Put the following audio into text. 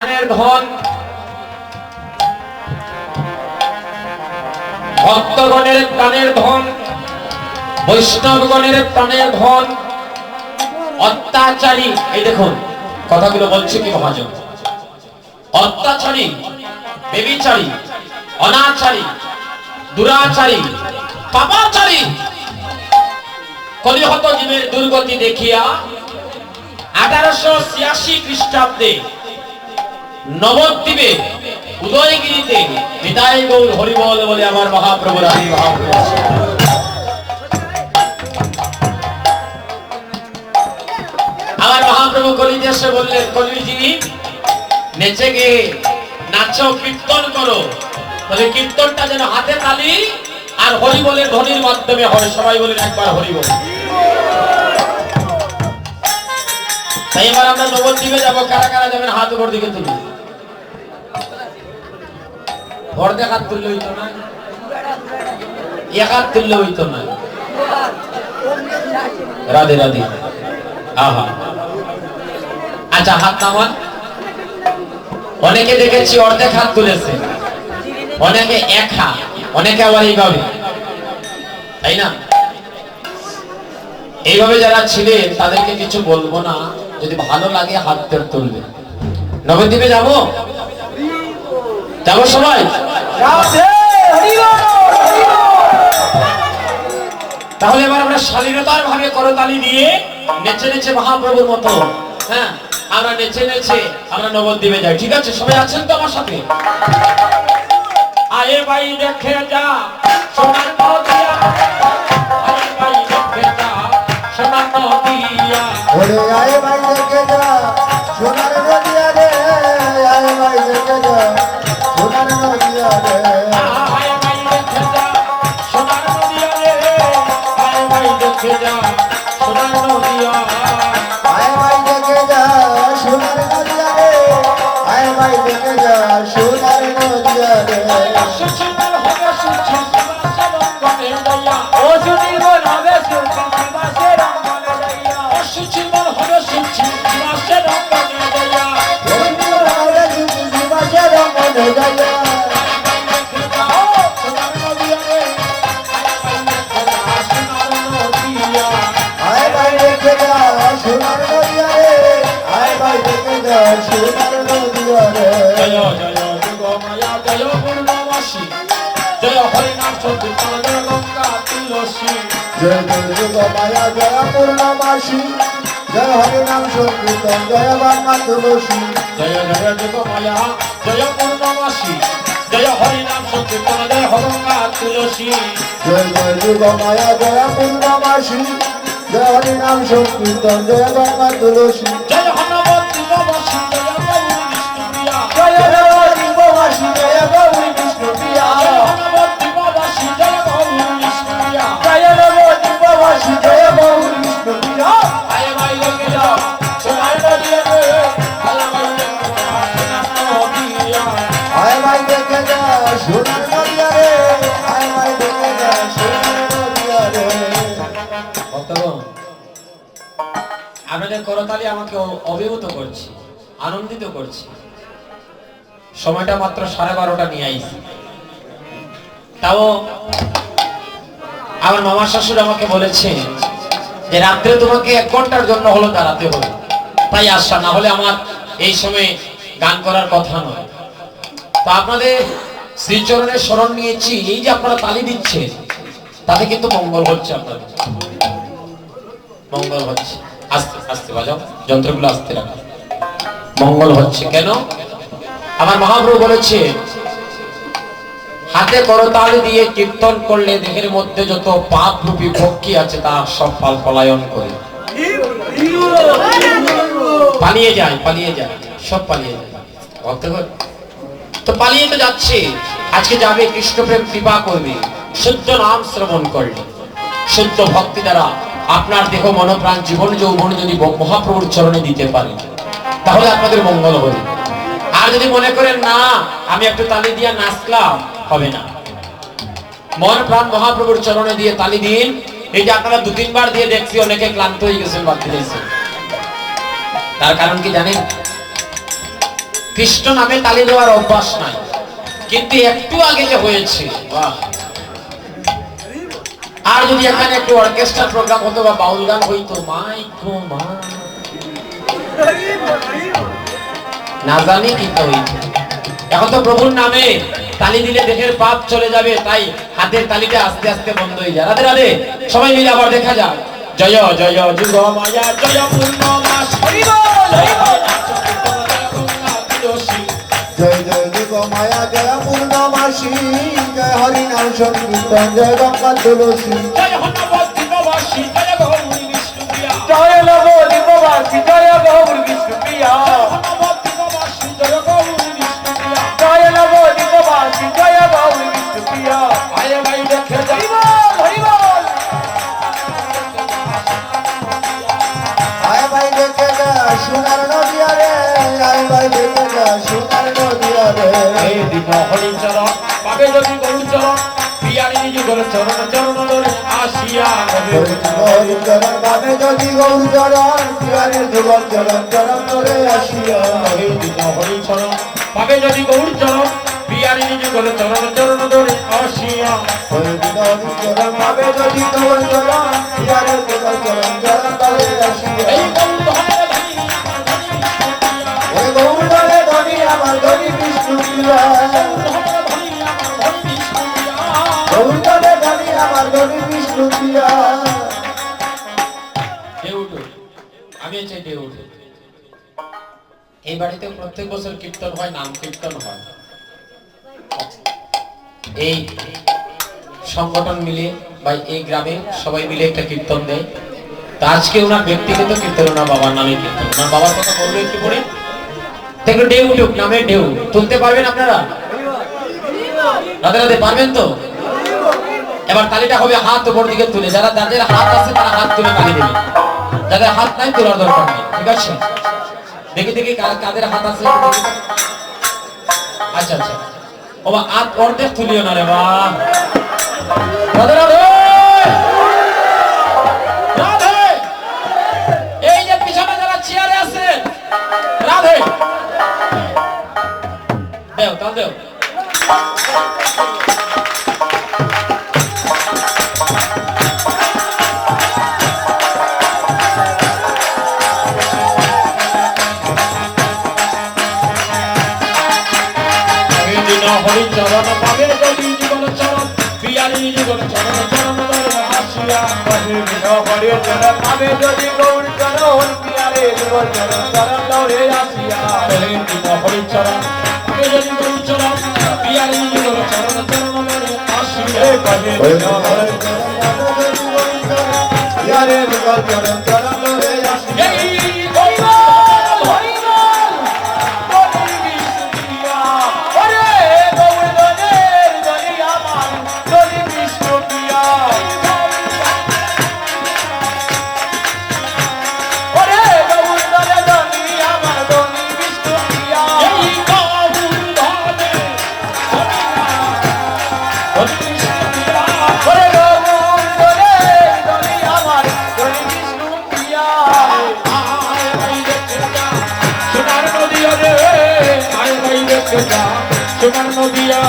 ধন ভক্তগণের প্রাণের ধন, বৈষ্ণবগণের প্রাণের ধন, অত্যাচারী। এই দেখুন কথাগুলো বলছে কি মহাজন, অত্যাচারী, বেবিচারী, অনাচারী, দুরাচারী, পাপাচারী কলিহত জীবের দুর্গতি দেখিয়া 1886 খ্রিস্টাব্দে নবদ্বীপে উদয়গিরিতে বিদায় গৌর হরিবল বলে আমার মহাপ্রভুর আবির্ভাব হয়েছে। আমার মহাপ্রভু কলিতে এসে বললেন, কলিজি নেচে গে নাচো, কীর্তন করো, তবে কীর্তনটা যেন হাতে তালি আর হরিবলের ধ্বনির মাধ্যমে হয়। সবাই বলেন একবার হরিবল। তাই এবার আমরা নবদ্বীপে যাবো। কারা কারা যাবেন হাত উপর দিকে তুলুন। ভরদে হাত তুললে হইতো না, এক হাত তুললে হইতো না। রাধে রাধে। আহা, আচ্ছা হাত নামান। অনেকে দেখেছি অর্ধেক হাত তুলেছে, অনেকে এক হাত, অনেকে আবার এইভাবে, তাই না? এইভাবে যারা ছিলেন তাদেরকে কিছু বলবো না, যদি ভালো লাগে হাত তুলবে। নবদ্বীপে যাবো, যাবো সবাই। তাহলে এবার আমরা শালীনতার ভাবে করতালি দিয়ে নেচে নেচে মহাপ্রভুর মতো, হ্যাঁ আমরা নেচে নেচে আমরা নবদ্বীপে যাই। ঠিক আছে, সবাই আছেন তো আমার সাথে? আয়ে ভাই দেখে যা সোনার নদিয়া, আয়ে ভাই দেখে যা সোনার নদিয়া, ওরে আয়ে ভাই দেখে যা সোনার নদিয়া রে, আয়ে ভাই দেখে যা সোনার নদিয়া রে, আয়ে ভাই দেখে যা সোনার নদিয়া রে, আয়ে ভাই দেখে যা সোনার নদিয়া, আয়ে ভাই দেখে যা সোনার নদিয়া রে, আয়ে ভাই দেখে যা সোনার নদিয়া রে। সুচিমল হবে সুচি শিবাসে রঙ্গনে দয়া, ও সুনির্মল হবে সুচি শিবাসে রঙ্গনে দয়া, সুচিমল হবে সুচি শিবাসে রঙ্গনে দয়া, সুনির্মল হবে সুচি শিবাসে রঙ্গনে দয়া, সোনার নদিয়া রে, সোনার নদিয়া, আয়ে ভাই দেখে যা সোনার নদিয়া রে, আয়ে ভাই দেখে যা সোনার নদিয়া রে। জয় জয় যোগমায়া জয় পূর্ণমাসী, জয় হরিনাম সংকীর্তন জয় গঙ্গা তুলসী, জয় দুর্গা মায়া জয় পূর্ণমাসী, জয় হরিনাম সংকীর্তন জয় গঙ্গা তুলসী, জয় জয় যোগমায়া জয় পূর্ণমাসী, জয় হরিনাম সংকীর্তন জয় গঙ্গা তুলসী, জয় দুর্গা মায়া জয় পূর্ণমাসী, জয় হরিনাম সংকীর্তন জয় গঙ্গা তুলসী, জয় হনুমন্তিবাসী জয় গৌর বিষ্ণুপ্রিয়া, জয় নবদ্বীপবাসী জয় গৌরী বিষ্ণুপ্রিয়া, জয় হনুমন্তিবাসী জয় গৌর বিষ্ণুপ্রিয়া, জয় নবদ্বীপবাসী জয় গৌরী বিষ্ণুপ্রিয়া। আয়ে ভাই দেখে যা সোনার নদিয়া রে, আয়ে ভাই দেখে যা সোনার নদিয়া, আয় ভাই দেখে যা সোনার নদিয়া রে, আয় ভাই দেখে যা সোনার নদিয়া রে। আপনাদের করতালি আমাকে অভিভূত করছে, আনন্দিত করছে। সময়টা মাত্র 12:30 নিয়ে আইছি। তাও আমার মামা শ্বশুর আমাকে বলেছে যে রাত্রে তোমাকে 1 ঘন্টার জন্য হলো দাঁড়াতে হবে, তাই আসা, না হলে আমার এই সময় গান করার কথা নয়। তো আপনাদের শ্রীচরণের শরণ নিয়েছি, এই যে আপনারা তালি দিচ্ছেন তাতে কিন্তু মঙ্গল হচ্ছে, আপনাদের মঙ্গল হচ্ছে। আস্তে আস্তে বাজাও, যন্ত্রগুলো আস্তে রাখো। মঙ্গল হচ্ছে কেন? আমার মহাপ্রভু বলেছে হাতে করতালি দিয়ে কীর্তন করলে দেহের মধ্যে যত পাপ রূপী ভক্তি আছে তা সব পলায়ন করে, পালিয়ে যায়, পালিয়ে যায়, সব পালিয়ে যায়। ভক্তগণ তো পালিয়ে তো যাচ্ছে, আজকে যাবে কৃষ্ণপ্রেম কৃপা করবে, শুদ্ধ নাম শ্রবণ করলে, শুদ্ধ ভক্তি দ্বারা আপনার দেহ মনপ্রাণ জীবন যৌবন যদি মহাপ্রভুর চরণে দিতে পারে তাহলে আপনাদের মঙ্গল হবে। আর যদি মনে করেন না আমি একটু তালি দিয়ে নাচলাম, হবে না। মন প্রাণ মহাপ্রভুর চরণে দিয়ে তালি দিন। এই যে আপনারা 2-3 বার দিয়ে দেখছি অনেকে ক্লান্ত হয়ে গেছেন, বাদ দিয়েছেন। তার কারণ কি জানেন? কৃষ্ণ নামে তালি দেওয়ার অভ্যাস নাই, কিন্তু একটু আগে যে হয়েছে বাহ। আর যদি এখানে একটু অর্কেস্ট্রা প্রোগ্রাম হতো বা বাউল গান হইতো, মাই গো মা, না জানি কি হইতো। এখন তো প্রভুর নামে তালি দিলে দেহের পাপ চলে যাবে, তাই হাতের তালিটা আস্তে আস্তে বন্ধ হয়ে যায়। রাধে রাধে, সবাই মিলে আবার দেখা যাক। জয় জয় যুগ মায়া জয় পূর্ণমাস, হরি বল হরি বল, জয় জয় যুগ মায়া জয় পূর্ণমাসী, জয় হরি নাম সংকীর্তন, জয় গঙ্গা তুলসী। জয় হনবদ্বীপবাসী জয় গৌরী বিষ্ণুপ্রিয়া, জয় নবদ্বীপবাসী জয় গৌর বিষ্ণুপ্রিয়া, হনবদ্বীপবাসী জয় গৌরী বিষ্ণুপ্রিয়া, জয় নবদ্বীপবাসী জয় গৌর বিষ্ণুপ্রিয়া। আয়ে ভাই দেখে যাই হরি বল হরি বল, আয় ভাই দেখে যা সোনার নদিয়া রে, আয় ভাই দেখে যা সোনার নদিয়া রে। এই দিন হরি চরণ পাবে যদি গরু চরণ, পিয়ারি যুগল চরণ চরণ ধরে আসিয়া হরি হরি চরণ ভাবে যদি গৌর চরণ, পিয়ারের যুগল চরণ চরণ করে আসিয়া। এই দিন হরি চরণ পাবে যদি গৌর চরণ, পিয়ারি যুগল চরণ চরণ ধরে আসিয়া। হরি হরি চরণ ভাবে যদি গৌর চরণ, পিয়ারের যুগল চরণ চরণ করে আসিয়া। এই গৌর ধনে ধনি আমার ধনি বিষ্ণুপ্রিয়া, ওই গৌর ধরে ধনী আমার ধনী বিষ্ণু প্রিয়া, ধনে ধনি আমার ধনি বিষ্ণুপ্রিয়া। গৌর ধরে ধনী আমার ধনী বিষ্ণু প্রিয়া। দেউটু, আমি চাই দেউটু। এই বাড়িতে প্রত্যেক বছর কীর্তন হয়, নাম কীর্তন হয়। এই সংগঠন মিলে বা এই গ্রামে সবাই মিলে একটা কীর্তন দেয়। তা আজকে ওনার ব্যক্তিগত কীর্তন, ওনার বাবার নামে কীর্তন। ওনার বাবার কথা বলবো একটু পরে। দেখো ঢেউ উঠুক, নামে ঢেউ তুলতে পারবেন আপনারা? রাধে রাধে, পারবেন তো? এবার তালিটা হবে হাত উপর দিকে তুলে, যারা যাদের হাত আছে তারা হাত তুলে তালি দেবে, যাদের হাত নাই তোলার দরকার নেই, ঠিক আছে? দেখি দেখি কাদের হাত আছে একটু দেখি। আচ্ছা আচ্ছা, ও বা হাত অর্ধেক তুলিও না রে বাহ। রাধে রাধে রাধে, এই যে পিছনে যারা চেয়ারে আছে রাধে দেও, তাল দেও। হরি চরণ পাবে যদি জীবন চরণ, পিয়ারি জীবন চরণ চরণ ধরে আসিয়া। হরি চরণ পাবে যদি গৌর চরণ, পিয়ারে যুগল চরণ চরণ ধরে আসিয়া। হরি চরণ পাবে যদি গৌর চরণ, পিয়ারি জীবন চরণ চরণ ধরে আসিয়া। হরি হরি চরণ ভাবে যদি গৌর চরণ, পিয়ারের যুগল চরণ চরণ করে আসিয়া। এই হরি বল হরি বল, গৌর বিষ্ণুপ্রিয়া, ওরে গৌর ধনের ধনি আমার ধনি বিষ্ণুপ্রিয়া। ওরে গৌর ধনে ধনি আমার ধনি বিষ্ণুপ্রিয়া। এই গৌর ধনে হরি হরি কৃষ্ণ ওরে গৌর ধনে ধনি আমার ধনি বিষ্ণুপ্রিয়া। আয় ভাই দেখে যা সোনার নদিয়া রে, আয় ভাই দেখে যা সোনার নদিয়া।